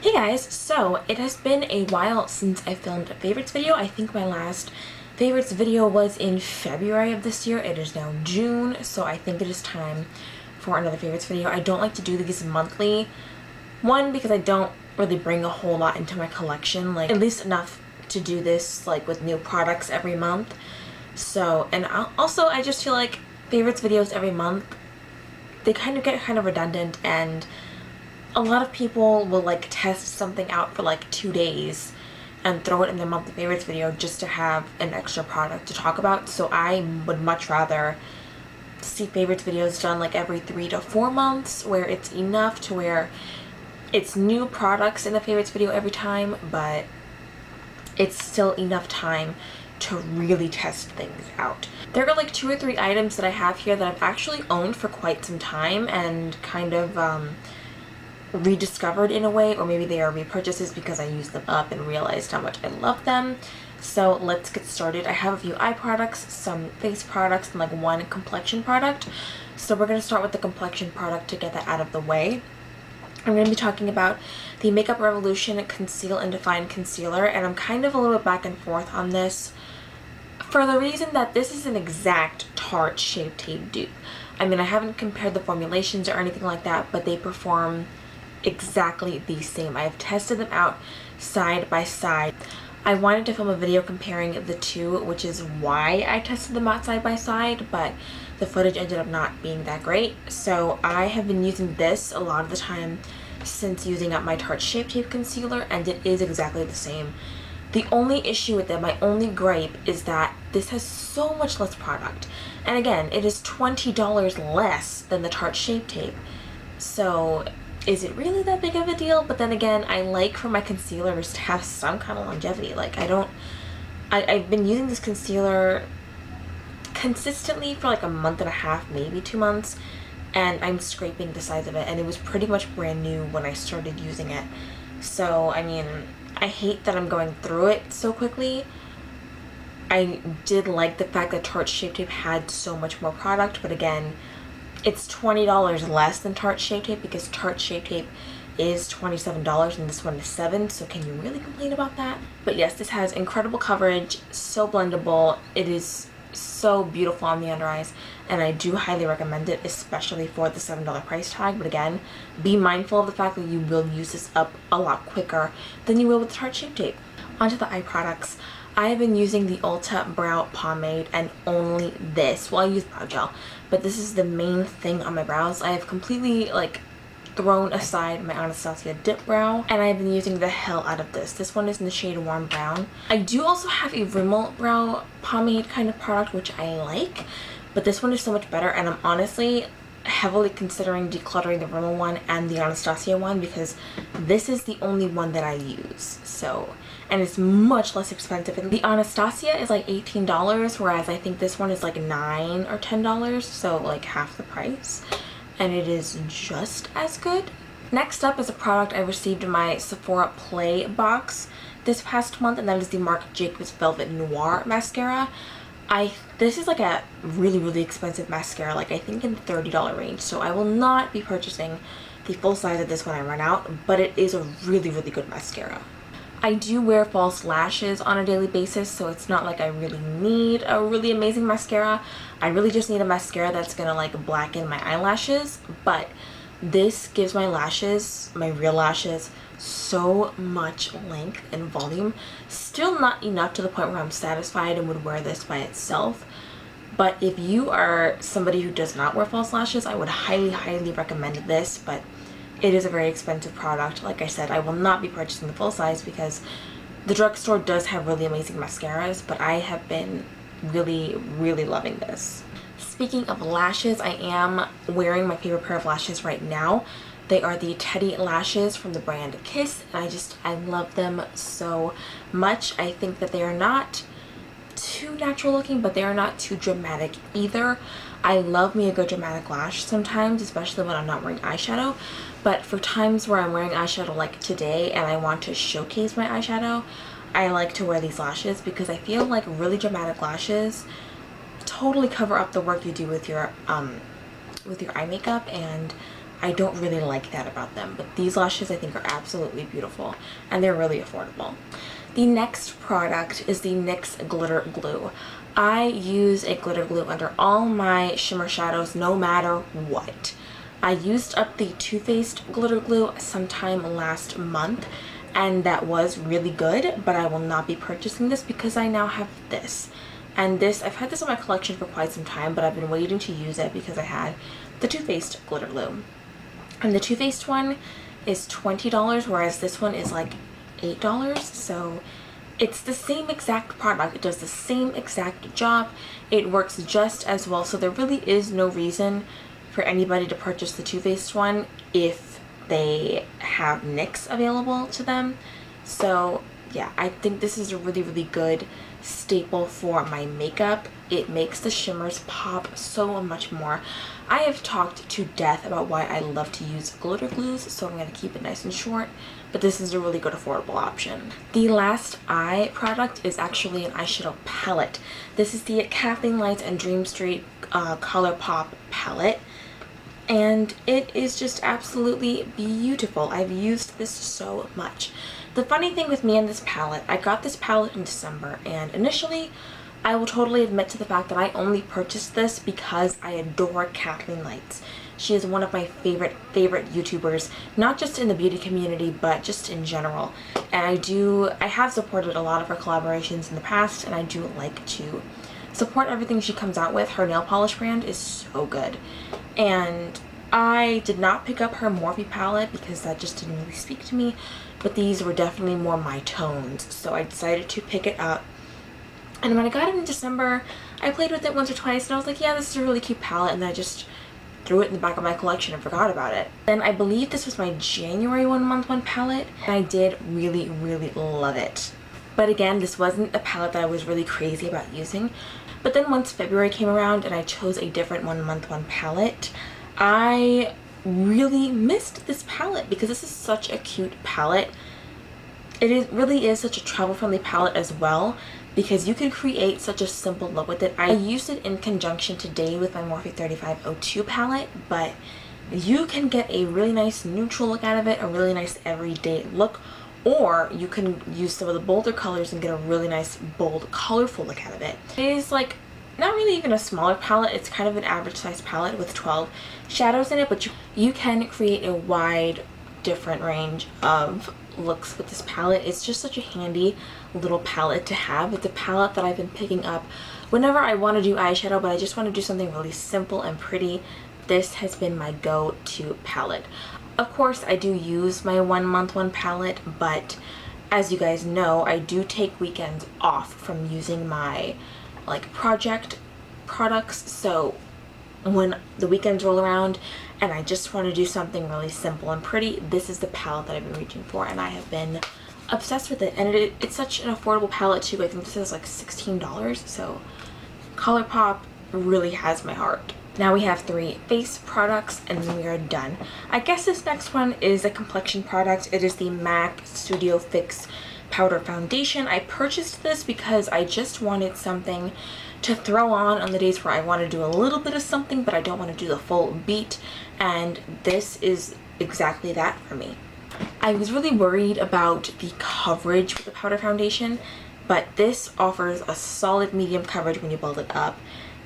Hey guys, so it has been a while since I filmed a favorites video. I think my last favorites video was in February of this year. It is now June, so I think it is time for another favorites video. I don't like to do these monthly. One, because I don't really bring a whole lot into my collection, like at least enough to do this like with new products every month. So, and also I just feel like favorites videos every month, they kind of get redundant, and a lot of people will like test something out for like 2 days and throw it in their monthly favorites video just to have an extra product to talk about. So I would much rather see favorites videos done like every 3 to 4 months, where it's enough to where it's new products in the favorites video every time, but it's still enough time to really test things out. There are like 2 or 3 items that I have here that I've actually owned for quite some time and kind of rediscovered in a way, or maybe they are repurchases because I used them up and realized how much I love them. So let's get started. I have a few eye products, some face products, and like one complexion product. So we're going to start with the complexion product to get that out of the way. I'm going to be talking about the Makeup Revolution Conceal and Define Concealer, and I'm kind of a little bit back and forth on this for the reason that this is an exact Tarte Shape Tape dupe. I mean, I haven't compared the formulations or anything like that, but they perform exactly the same. I have tested them out side by side. I wanted to film a video comparing the two, which is why I tested them out side by side, but the footage ended up not being that great. So I have been using this a lot of the time since using up my Tarte Shape Tape concealer, and it is exactly the same. The only issue with them, my only gripe, is that this has so much less product. And again, it is $20 less than the Tarte Shape Tape. So is it really that big of a deal? But then again, I like for my concealers to have some kind of longevity. Like I've been using this concealer consistently for like a month and a half, maybe 2 months, and I'm scraping the sides of it, and it was pretty much brand new when I started using it. So I mean, I hate that I'm going through it so quickly. I did like the fact that Tarte Shape Tape had so much more product, but again, it's $20 less than Tarte Shape Tape because Tarte Shape Tape is $27 and this one is $7, so can you really complain about that? But yes, this has incredible coverage, so blendable, it is so beautiful on the under eyes, and I do highly recommend it, especially for the $7 price tag. But again, be mindful of the fact that you will use this up a lot quicker than you will with Tarte Shape Tape. Onto the eye products. I have been using the Ulta Brow Pomade and only this. Well, I use brow gel, but this is the main thing on my brows. I have completely like thrown aside my Anastasia Dip Brow, and I've been using the hell out of this. This one is in the shade Warm Brown. I do also have a Rimmel Brow Pomade kind of product, which I like, but this one is so much better, and I'm honestly heavily considering decluttering the Rimmel one and the Anastasia one because this is the only one that I use. So, and it's much less expensive. And the Anastasia is like $18, whereas I think this one is like $9 or $10, so like half the price, and it is just as good. Next up is a product I received in my Sephora Play box this past month, and that is the Marc Jacobs Velvet Noir mascara. This is like a really expensive mascara, like I think in the $30 range, so I will not be purchasing the full size of this when I run out, but it is a really good mascara. I do wear false lashes on a daily basis, so it's not like I really need a really amazing mascara. I really just need a mascara that's gonna like blacken my eyelashes, but this gives my lashes, my real lashes, so much length and volume. Still not enough to the point where I'm satisfied and would wear this by itself, but if you are somebody who does not wear false lashes, I would highly recommend this. But it is a very expensive product. Like I said, I will not be purchasing the full size because the drugstore does have really amazing mascaras, but I have been really loving this. Speaking of lashes, I am wearing my favorite pair of lashes right now. They are the Teddy lashes from the brand Kiss, and I love them so much. I think that they are not too natural looking, but they are not too dramatic either. I love me a good dramatic lash sometimes, especially when I'm not wearing eyeshadow, but for times where I'm wearing eyeshadow like today and I want to showcase my eyeshadow, I like to wear these lashes because I feel like really dramatic lashes totally cover up the work you do with your eye makeup, and I don't really like that about them. But these lashes I think are absolutely beautiful, and they're really affordable. The next product is the NYX Glitter Glue. I use a glitter glue under all my shimmer shadows no matter what. I used up the Too Faced glitter glue sometime last month, and that was really good, but I will not be purchasing this because I now have this. And this, I've had this in my collection for quite some time, but I've been waiting to use it because I had the Too Faced glitter glue. And the Too Faced one is $20, whereas this one is like $8, so it's the same exact product. It does the same exact job. It works just as well, so there really is no reason for anybody to purchase the Too Faced one if they have NYX available to them. So yeah, I think this is a really, really good staple for my makeup. It makes the shimmers pop so much more. I have talked to death about why I love to use glitter glues, so I'm going to keep it nice and short, but this is a really good affordable option. The last eye product is actually an eyeshadow palette. This is the Kathleen Lights and Dream Street Colourpop palette, and it is just absolutely beautiful. I've used this so much. The funny thing with me and this palette, I got this palette in December, and initially I will totally admit to the fact that I only purchased this because I adore Kathleen Lights. She is one of my favorite YouTubers, not just in the beauty community, but just in general. And I have supported a lot of her collaborations in the past, and I do like to support everything she comes out with. Her nail polish brand is so good. And I did not pick up her Morphe palette because that just didn't really speak to me, but these were definitely more my tones, so I decided to pick it up. And when I got it in December, I played with it once or twice, and I was like, yeah, this is a really cute palette, and then I just threw it in the back of my collection and forgot about it. Then I believe this was my January 1 month 1 palette, and I did really, really love it. But again, this wasn't a palette that I was really crazy about using. But then once February came around and I chose a different 1 month 1 palette, I really missed this palette because this is such a cute palette. Really is such a travel friendly palette as well, because you can create such a simple look with it. I used it in conjunction today with my Morphe 3502 palette, but you can get a really nice neutral look out of it, a really nice everyday look, or you can use some of the bolder colors and get a really nice bold colorful look out of it. It is like not really even a smaller palette, it's kind of an average size palette with 12 shadows in it, but you can create a wide different range of looks with this palette. It's just such a handy little palette to have. It's a palette that I've been picking up whenever I want to do eyeshadow, but I just want to do something really simple and pretty. This has been my go-to palette. Of course, I do use my 1 month 1 palette, but as you guys know, I do take weekends off from using my project products, so when the weekends roll around and I just want to do something really simple and pretty, this is the palette that I've been reaching for, and I have been obsessed with it. And it's such an affordable palette too. I think this is like $16, so Colourpop really has my heart. Now we have 3 face products and then we are done. I guess this next one is a complexion product. It is the MAC Studio Fix Powder Foundation. I purchased this because I just wanted something to throw on the days where I want to do a little bit of something but I don't want to do the full beat, and this is exactly that for me. I was really worried about the coverage with the powder foundation, but this offers a solid medium coverage when you build it up,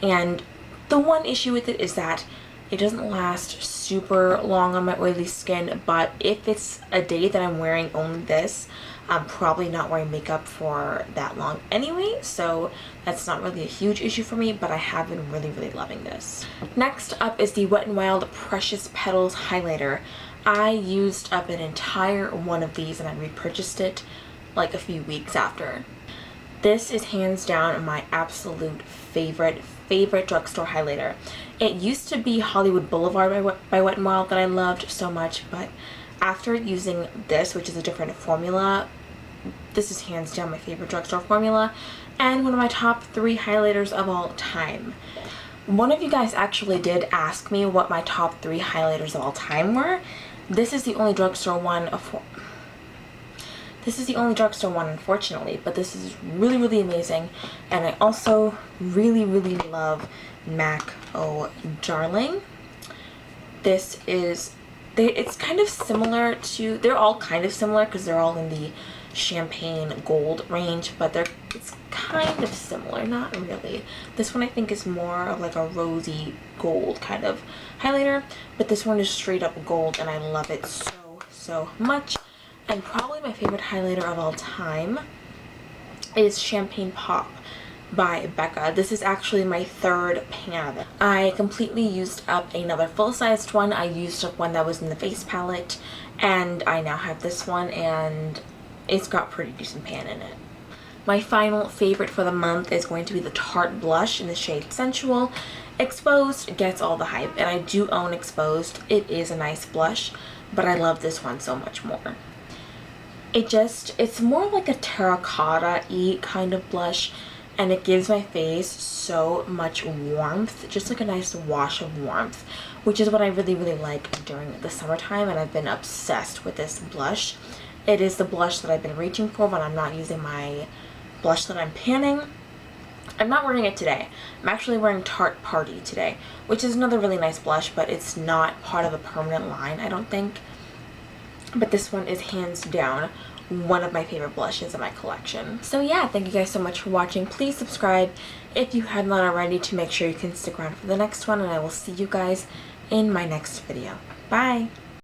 and the one issue with it is that it doesn't last super long on my oily skin, but if it's a day that I'm wearing only this, I'm probably not wearing makeup for that long anyway, so that's not really a huge issue for me, but I have been really, really loving this. Next up is the Wet n Wild Precious Petals Highlighter. I used up an entire one of these and I repurchased it like a few weeks after. This is hands down my absolute favorite drugstore highlighter. It used to be Hollywood Boulevard by Wet n Wild that I loved so much, but after using this, which is a different formula, this is hands down my favorite drugstore formula and one of my top 3 highlighters of all time. One of you guys actually did ask me what my top 3 highlighters of all time were. This is the only drugstore one unfortunately, but this is really, really amazing. And I also really, really love MAC Oh Darling. This is It's kind of similar to, they're all kind of similar because they're all in the champagne gold range, but it's kind of similar, not really. This one I think is more of like a rosy gold kind of highlighter, but this one is straight up gold and I love it so much. And probably my favorite highlighter of all time is Champagne Pop by Becca. This is actually my third pan of it. I completely used up another full-sized one. I used up one that was in the face palette, and I now have this one, and it's got pretty decent pan in it. My final favorite for the month is going to be the Tarte blush in the shade Sensual. Exposed gets all the hype, and I do own Exposed. It is a nice blush, but I love this one so much more. It's more like a terracotta-y kind of blush, and it gives my face so much warmth, just like a nice wash of warmth, which is what I really like during the summertime, and I've been obsessed with this blush. It is the blush that I've been reaching for when I'm not using my blush that I'm panning. I'm not wearing it today. I'm actually wearing Tarte Party today, which is another really nice blush, but it's not part of a permanent line, I don't think. But this one is hands down one of my favorite blushes in my collection. So yeah, thank you guys so much for watching. Please subscribe if you have not already to make sure you can stick around for the next one, and I will see you guys in my next video. Bye!